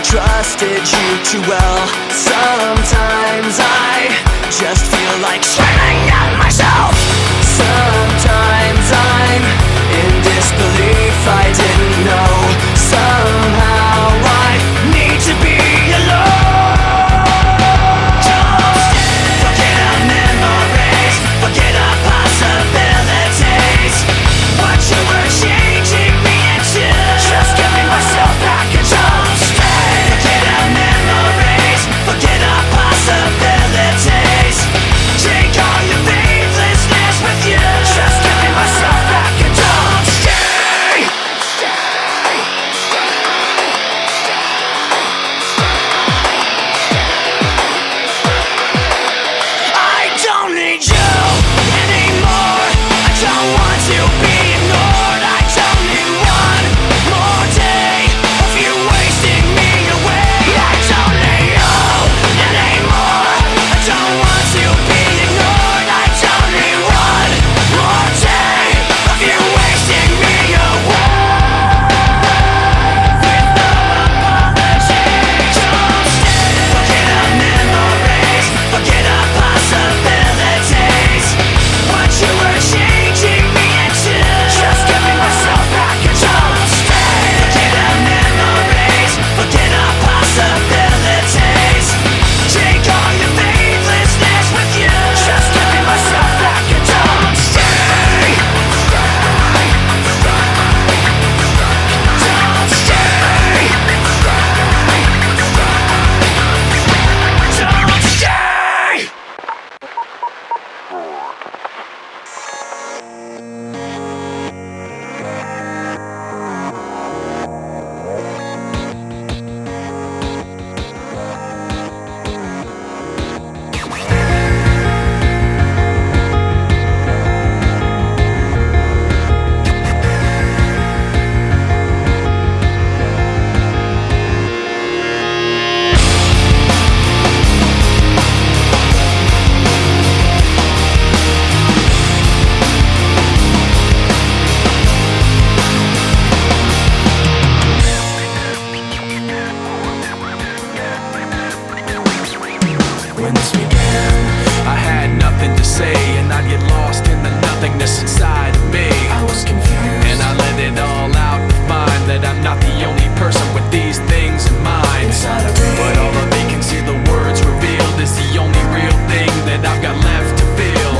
I trusted you too well. Sometimes I just feel like screaming at myself. Sometimes I'm in disbelief, I didn't know. Somehow I need to be alone. Forget our memories, forget our possibilities. What you were changing me into, just giving myself back a don't stay. Forget our memories, forget our possibilities. Take all your faithlessness with you, just giving myself back a don't stay. I don't need you anymore. I don't want to be ignored. I don't need one more day of you wasting me away. I don't need you anymore. I don't want to be ignored. I don't need one more day of you wasting me away. With no apology, don't stay. Forget our memories, forget our possibilities. What you were changing me into, just giving myself back a don't stay. Forget our memories, forget our possibilities. Take all your faithlessness with you, just giving myself back a don't stay. Don't stay. Don't stay. When this began, I had nothing to say, and I'd get lost in the nothingness inside of me. I was confused, and I let it all out to find that I'm not the only person with these things in mind. But all the vacancy the words revealed is the only real thing that I've got left to feel.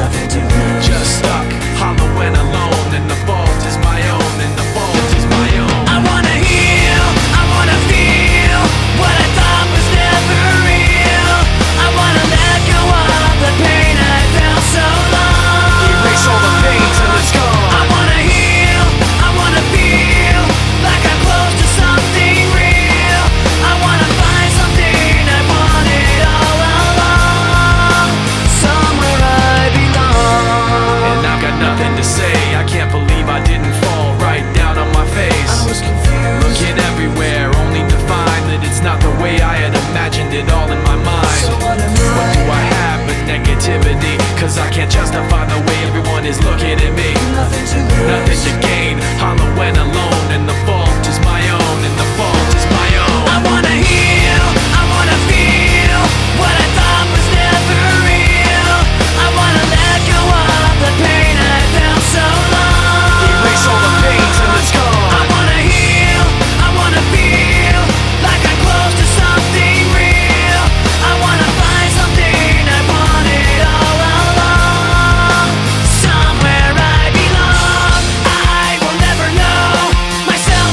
Just stuck, hollow and alone, and the fault is my own, and the fault is my own. I wanna heal, I wanna feel what I thought was never real. I wanna let go of the pain I felt so long. Erase all the pain till it's gone. I wanna heal, I wanna feel like I'm close to something real. I wanna find something I wanted all along, somewhere I belong. And I've got nothing to say, I can't believe I didn't fall right down on my face. I was confused, looking everywhere only to find that it's not the way I had imagined it all in my mind. So what do I have but negativity? Cause I can't justify the way everyone is looking at me. Nothing to lose, nothing to gain, hollow and alone, and the fault is my own, and the fault is my own. I wanna heal, I wanna feel what I thought was never real. I wanna let go of the pain I felt so long. Erase all the pain till it's gone. I wanna heal, I wanna feel like I'm close to something real. I wanna find something I wanted all along, somewhere I belong. I will never know myself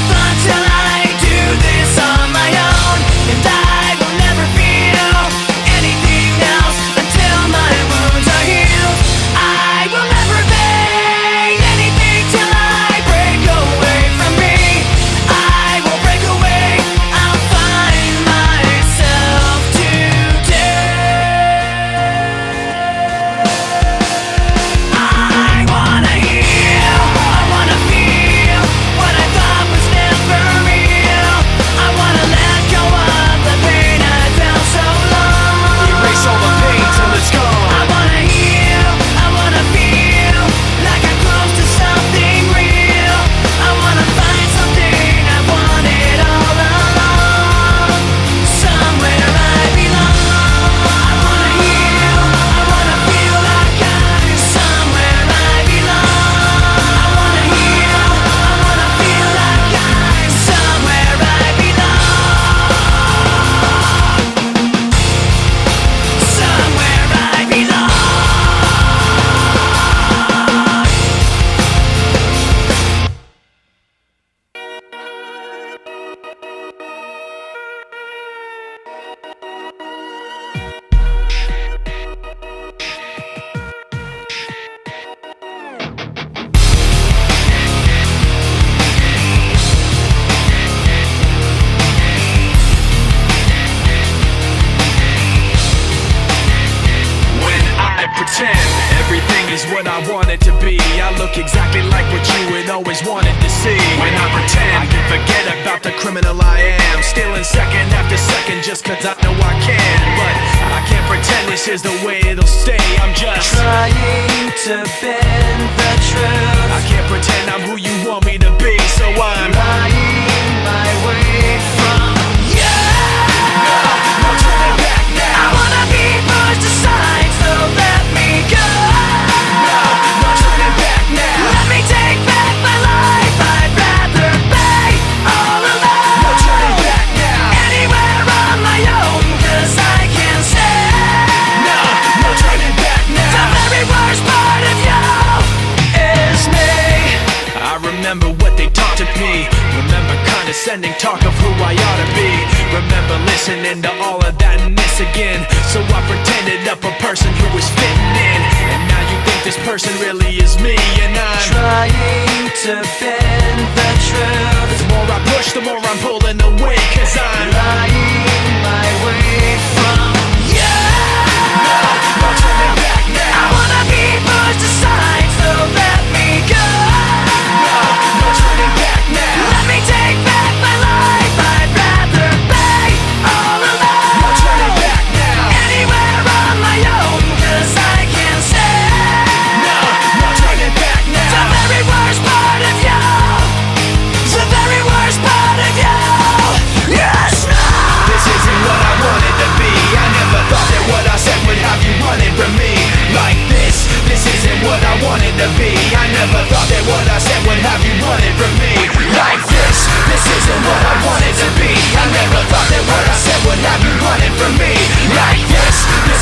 I wanted to be. I look exactly like what you had always wanted to see. When I pretend I can forget about the criminal I am, stealing second after second just cause I know I can. But I can't pretend this is the way it'll stay. I'm just trying to bend the truth. I can't pretend I'm who you want me to be, so I'm lying my way from you. No turning back now. I wanna be pushed aside, so let me go. No turning back now. Let me take back my life. I'd rather be all alone. No turning back now. Anywhere on my own, cause I can stay. No turning back now. The very worst part of you is me. I remember what they taught to me. Remember condescending talk of who I ought to be. Remember listening to all of that and this again. So I pretended up a person who was fitting in. And now you think this person really is me. And I'm trying to bend the truth. The more I push, the more I'm pulling away. Cause I'm lying my way from you. No turning back now. I wanna be pushed aside, so let me go. No turning back now. Let me take back my life. I'd rather be all alone. No turning back now. Anywhere on my own, cause I can stay. No turning back now. The very worst part of you. The very worst part of you. Yes, no. This isn't what I wanted to be. I never thought that what I said would have you running from me. Like this isn't what I wanted to be. I never thought that what I said would have you running from me. Like this isn't what I wanted to be. I never thought that what I said would have you running from me. Like this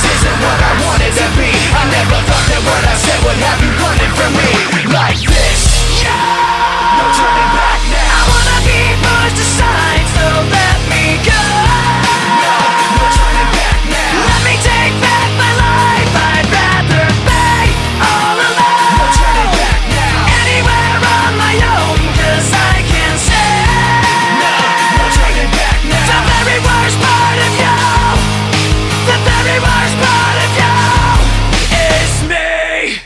isn't what I wanted to be. I never thought that what I said would have you running from me. Like this, no turning back now. I wanna be pushed aside, so let me go. No turning back now. Let me take back my life. I'd rather be all alone. No turning back now. Anywhere on my own, cause I can stay. No turning back now. The very worst part of you. The very worst part of you is me.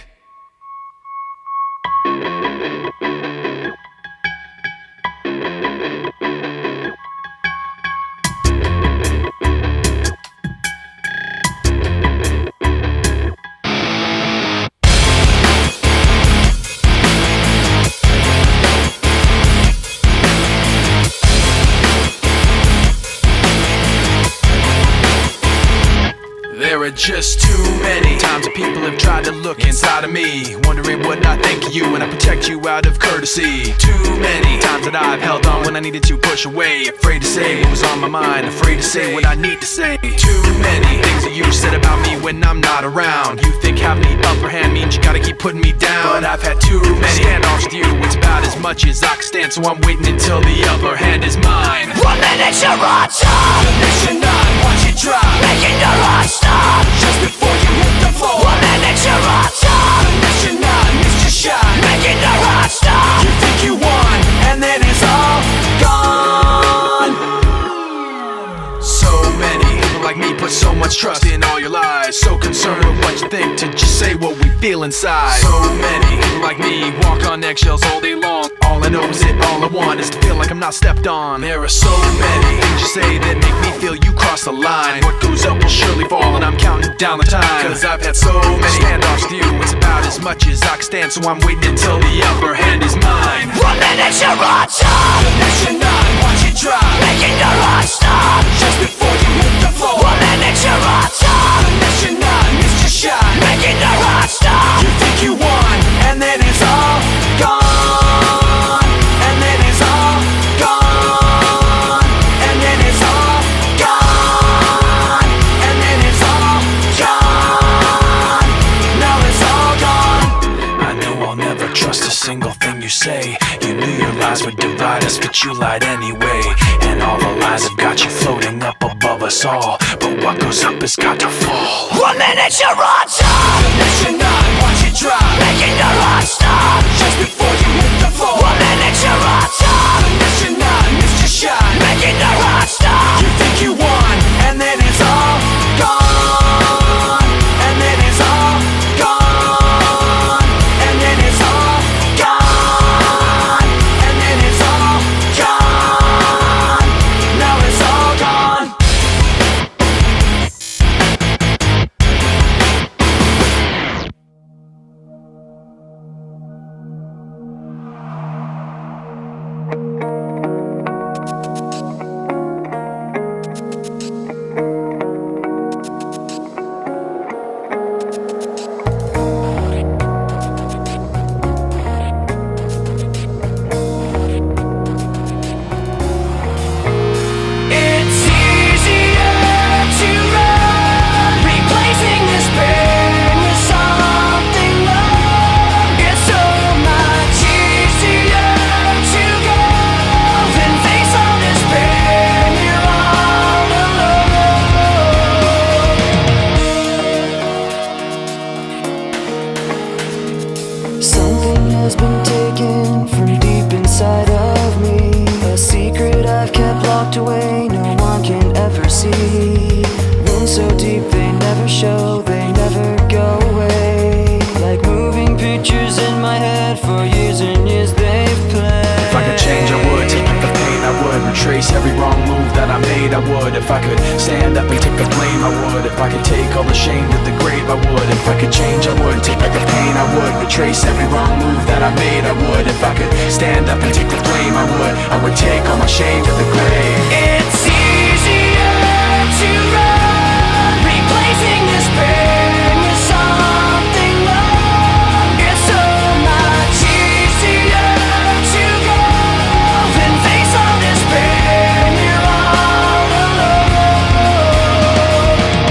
There are just too many times that people have tried to look inside of me, wondering what I think of you when I protect you out of courtesy. Too many times that I've held on when I needed to push away, afraid to say what was on my mind, afraid to say what I need to say. Too many things that you said about me when I'm not around. You think having the upper hand means you gotta keep putting me down, but I've had too many standoffs with you. It's about as much as I can stand, so I'm waiting until the upper hand is mine. 1 minute you're on top, The next you're not, watch it drop. making your heart stop. Just before you hit the floor. 1 minute you're on top, The next you're not, missed your shot. making your heart stop. You think you won, and then it's all gone. So many people like me put so much trust in all your lies, so concerned with what you think to just say what we feel inside. So many people like me walk on eggshells all day long. All I know is that all I want is to feel like I'm not stepped on. There are so many things you say that make me feel you cross the line. What goes up will surely fall, and I'm counting down the time. Cause I've had so many standoffs with you. It's about as much as I can stand, so I'm waiting until the upper hand is mine. 1 minute you're on top, The next you're not, watch it drop. making your heart stop. Just before you hit the floor. 1 minute you're on top, The next you're not, missed your shot. making your heart stop. You think you won, and then it's all gone. And then it's all gone. And then it's all gone. And then it's all gone. Now it's all gone. I know I'll never trust a single thing you say. You knew your lies would divide us, but you lied anyway. And all the lies have got you floating up above us all. But what goes up has got to fall. 1 minute you're on top, The next you're not, watch it drop. making your heart stop. Just before you hit the floor. 1 minute you're on top, The next you're not, missed your shot. making your heart stop. You think you won, and then it's all gone. And then it's all gone. I would. If I could stand up and take the blame, I would. If I could take all the shame to the grave, I would. If I could change, I would. Take back the pain, I would. Retrace every wrong move that I made, I would. If I could stand up and take the blame, I would. I would take all my shame to the grave. It's easier to run, replacing this pain with something more. It's so much easier to go than face all this pain. You're all alone.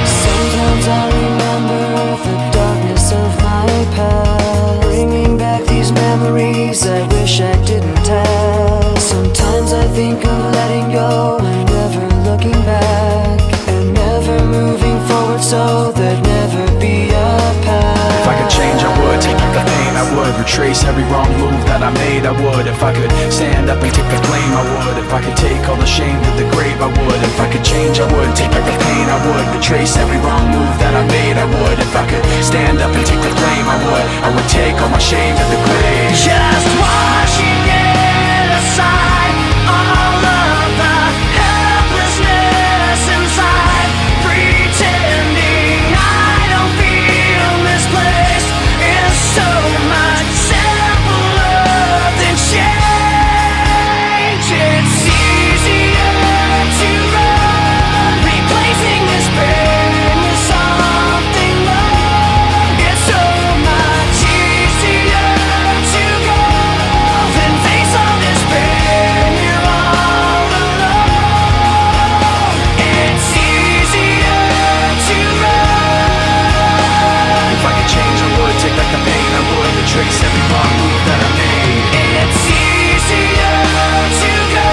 Sometimes I remember the darkness of my past, bringing back these memories I wish I didn't have. Sometimes I think of letting go and never looking back, and never moving forward so there'd never be a path. If I could change, I would. Take back the pain, I would. Retrace every wrong move that I made, I would. If I could stand up and take the blame, I would. If I could take all the shame to the grave, I would. If I could change, I would. Take back the pain, I would. Retrace every wrong move that I made, I would. If I could stand up and take the blame, I would. I would take all my shame to the grave. Just washing it aside, all of the helplessness inside, pretending I don't feel misplaced is so much simpler than change. It's easier to run, replacing this pain with something more. It's so much easier to go than face all this pain. You're all alone. It's easier to run. If I could change, I would. Take back the pain, I would. Retrace every wrong move that I made. It's easier to go.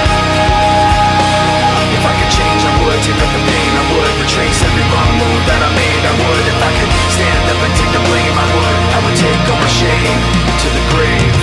If I could change, I would. Take back the pain, I would. Retrace every wrong move that I made, I would. If I could stand up and take the blame, I would. I would take all my shame to the grave.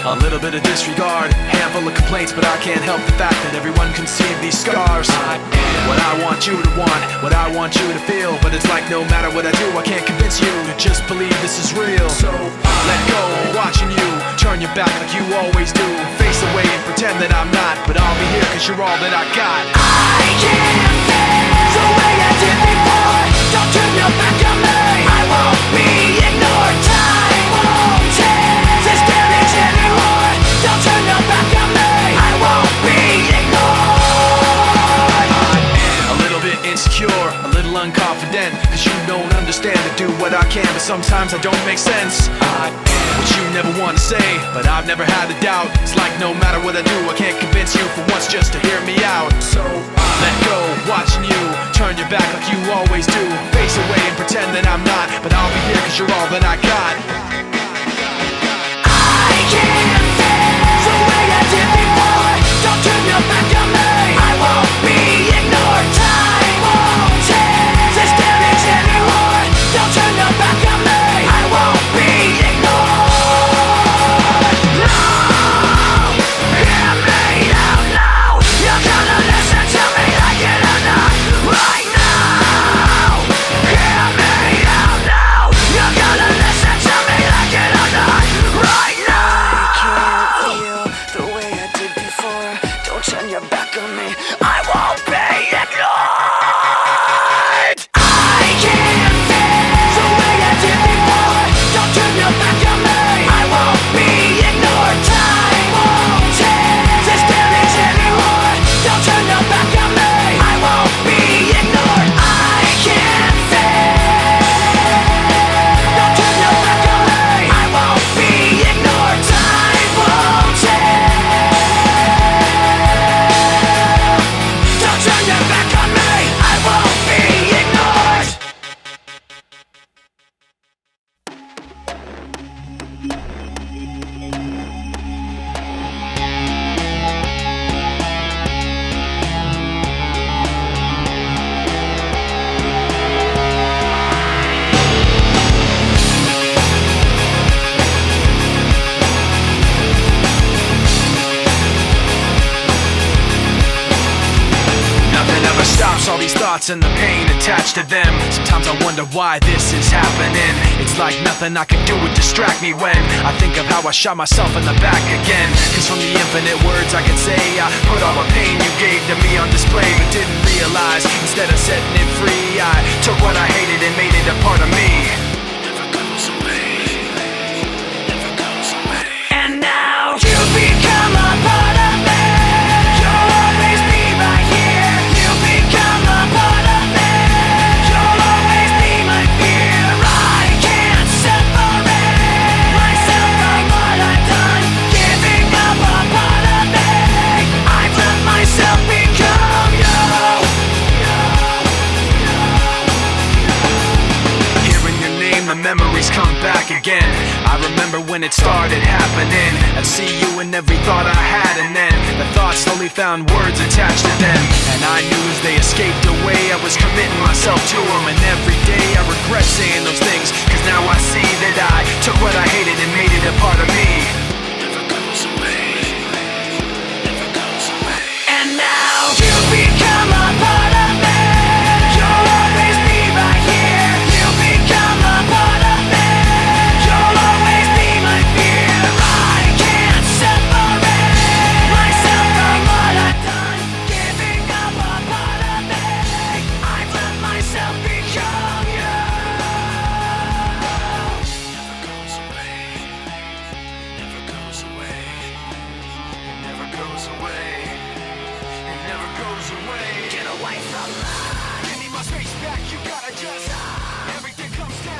A little bit of disregard, handful of complaints, but I can't help the fact that everyone can see these scars. I am what I want you to want, what I want you to feel, but it's like no matter what I do, I can't convince you to just believe this is real. So let go, watching you turn your back like you always do, face away and pretend that I'm not, but I'll be here cause you're all that I got. I can't feel the way I did before. Don't turn your back on me. I won't be ignored. Time won't change this damage anymore. Don't turn your back on me. I won't be ignored. A little bit insecure, a little unconfident, cause you don't understand to do what I can, but sometimes I don't make sense. I am what you never want to say, but I've never had a doubt. It's like no matter what I do, I can't convince you for once just to hear me out. So let go, watching you turn your back like you always do, face away and pretend that I'm not, but I'll be here cause you're all that I got. I can't feel the way I did before. Don't turn your back on me. I won't be ignored. Time won't change this damage anymore. Don't turn your back on me. I won't be ignored. No, hear me out now. You're gonna listen to me like it or not. Right now, hear me out now. You're gonna listen to me like thoughts and the pain attached to them. Sometimes I wonder why this is happening. It's like nothing I can do would distract me when I think of how I shot myself in the back again. Cause from the infinite words I can say, I put all the pain you gave to me on display, but didn't realize instead of setting it free, I took what I hated and made it a part of me. Never goes away. Never goes away. And now you become a part of me. You'll always be right here. You become a part of me. You'll always be my fear. I can't separate myself from what I've done. Giving up a part of me. I've let myself become you. Hearing your name, the memories come back again. I remember when it started happening. I'd see you in every thought I had, and then the thoughts slowly found words attached to them. And I knew as they escaped away, I was committing myself to them. And every day I regret saying those things, cause now I see that I took what I hated and made it